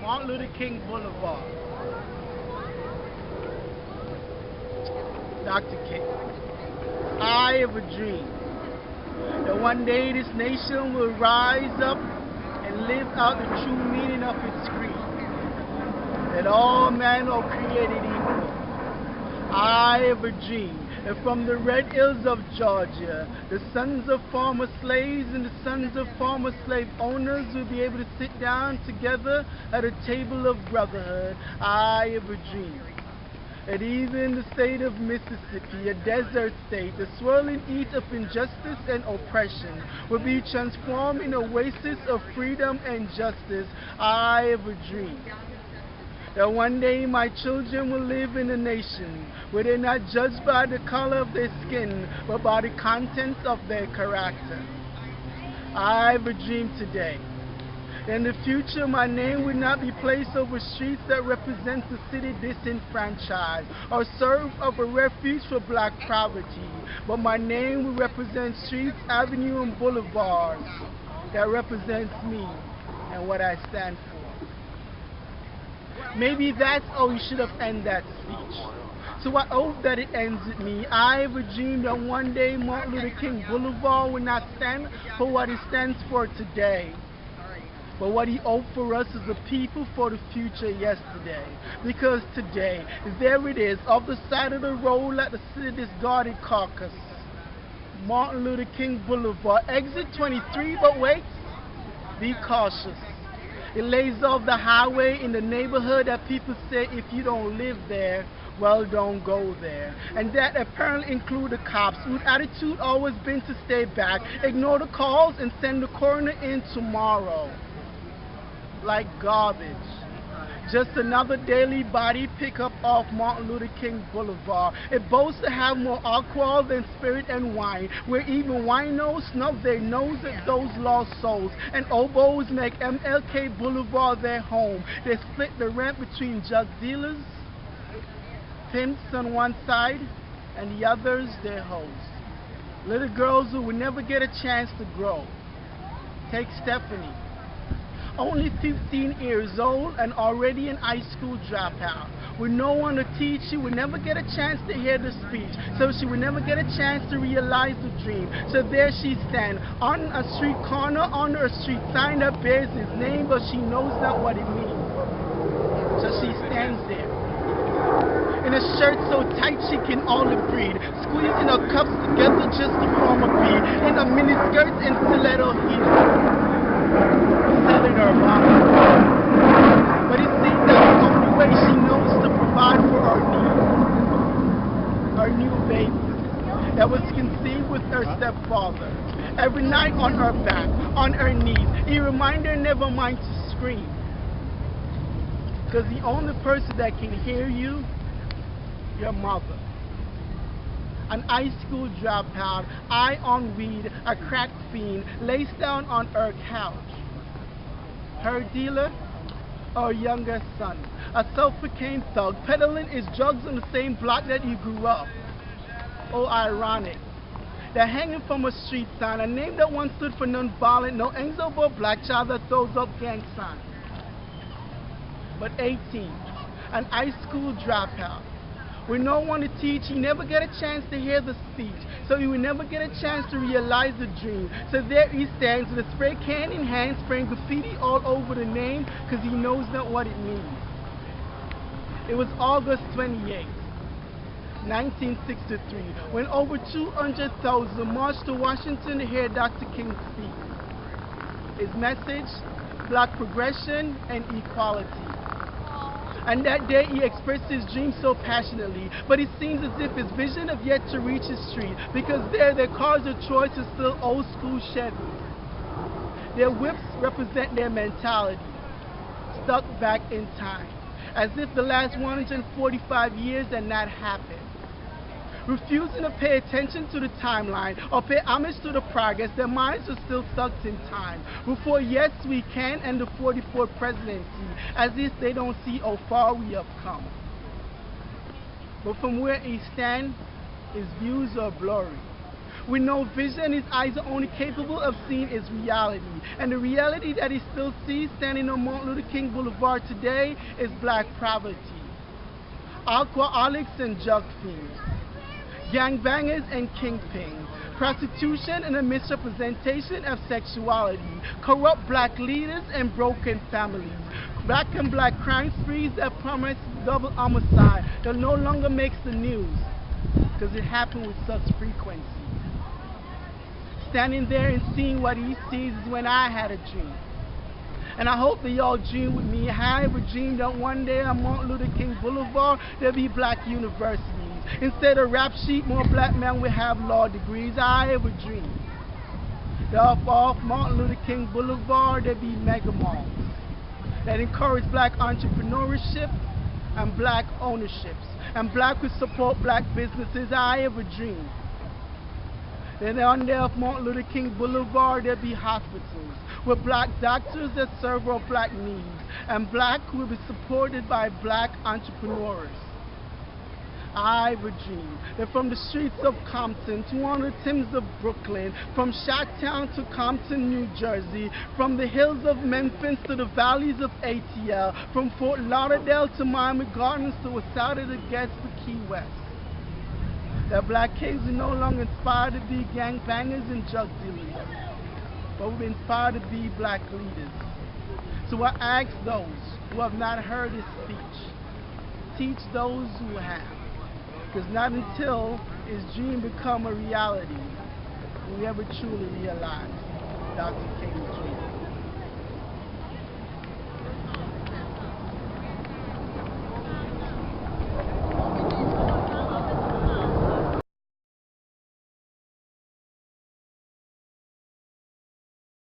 Martin Luther King Boulevard. Dr. King, I have a dream that one day this nation will rise up and live out the true meaning of its creed, that all men are created equal. I have a dream that from the red hills of Georgia, the sons of former slaves and the sons of former slave owners will be able to sit down together at a table of brotherhood. I have a dream that even the state of Mississippi, a desert state, the swirling heat of injustice and oppression, will be transformed in an oasis of freedom and justice. I have a dream that one day my children will live in a nation where they're not judged by the color of their skin, but by the contents of their character. I have a dream today. In the future, my name will not be placed over streets that represent the city disenfranchised or serve of a refuge for black poverty, but my name will represent streets, avenues, and boulevards that represents me and what I stand for. Maybe that's how you should have ended that speech. So I hope that it ends with me. I have a dream that one day Martin Luther King Boulevard will not stand for what it stands for today, but what he hoped for us as a people for the future yesterday. Because today, there it is, off the side of the road at the city discarded carcass. Martin Luther King Boulevard, exit 23, but wait, be cautious. It lays off the highway in the neighborhood that people say if you don't live there, well, don't go there. And that apparently include the cops, whose attitude always been to stay back, ignore the calls, and send the coroner in tomorrow. Like garbage. Just another daily body pickup off Martin Luther King Boulevard. It boasts to have more alcohol than spirit and wine, where even winos snub their nose at those lost souls, and oboes make MLK Boulevard their home. They split the rent between drug dealers, pimps on one side, and the others their hoes. Little girls who will never get a chance to grow. Take Stephanie. Only 15 years old and already an high school dropout. With no one to teach, she would never get a chance to hear the speech. So she would never get a chance to realize the dream. So there she stands, on a street corner, under a street sign that bears his name, but she knows not what it means. So she stands there, in a shirt so tight she can only breathe, squeezing her cups together just to form a bead, in a miniskirt and stiletto heels. Selling her body. But it seems that the only way she knows to provide for her needs. Her new baby that was conceived with her stepfather. Every night on her back, on her knees, he reminded her never mind to scream. Because the only person that can hear you, your mother. An high school dropout, high on weed, a crack fiend, lays down on her couch. Her dealer, her younger son, a self-proclaimed thug, peddling his drugs on the same block that you grew up. Oh, ironic. They're hanging from a street sign, a name that once stood for non-violent, no angel but black child that throws up gang signs. But 18, an high school dropout. With no one to teach, he never get a chance to hear the speech. So he will never get a chance to realize the dream. So there he stands with a spray can in hand, spraying graffiti all over the name, because he knows not what it means. It was August 28, 1963, when over 200,000 marched to Washington to hear Dr. King speak. His message, black progression and equality. And that day he expressed his dream so passionately, but it seems as if his vision have yet to reach his street, because there their cars of choice are still old school Chevys. Their whips represent their mentality, stuck back in time, as if the last 145 years had not happened. Refusing to pay attention to the timeline or pay homage to the progress, their minds are still stuck in time. Before Yes We Can and the 44th presidency, as if they don't see how far we have come. But from where he stands, his views are blurry. With no vision, his eyes are only capable of seeing is reality. And the reality that he still sees standing on Martin Luther King Boulevard today is black poverty. Alcoholics and drug fiends, gangbangers and kingpins, prostitution and a misrepresentation of sexuality, corrupt black leaders and broken families, black and black crime sprees that promise double homicide that no longer makes the news because it happened with such frequency. Standing there and seeing what he sees is when I had a dream. And I hope that y'all dream with me. I ever dreamed that one day on Martin Luther King Boulevard there'll be black universities. Instead of rap sheet, more black men will have law degrees. I ever dreamed that off Martin Luther King Boulevard there'll be mega malls that encourage black entrepreneurship and black ownerships. And black will support black businesses. I ever dreamed then on there of Martin Luther King Boulevard there'll be hospitals with black doctors that serve our black needs, and black will be supported by black entrepreneurs. I have a dream that from the streets of Compton to on the Thames of Brooklyn, from Chi-Town to Compton, New Jersey, from the hills of Memphis to the valleys of ATL, from Fort Lauderdale to Miami Gardens to the south of the Gets to Key West. That black kids are no longer inspired to be gangbangers and drug dealers, but we're inspired to be black leaders. So I ask those who have not heard his speech, teach those who have. Because not until his dream become a reality will we ever truly realize Dr. King's dream.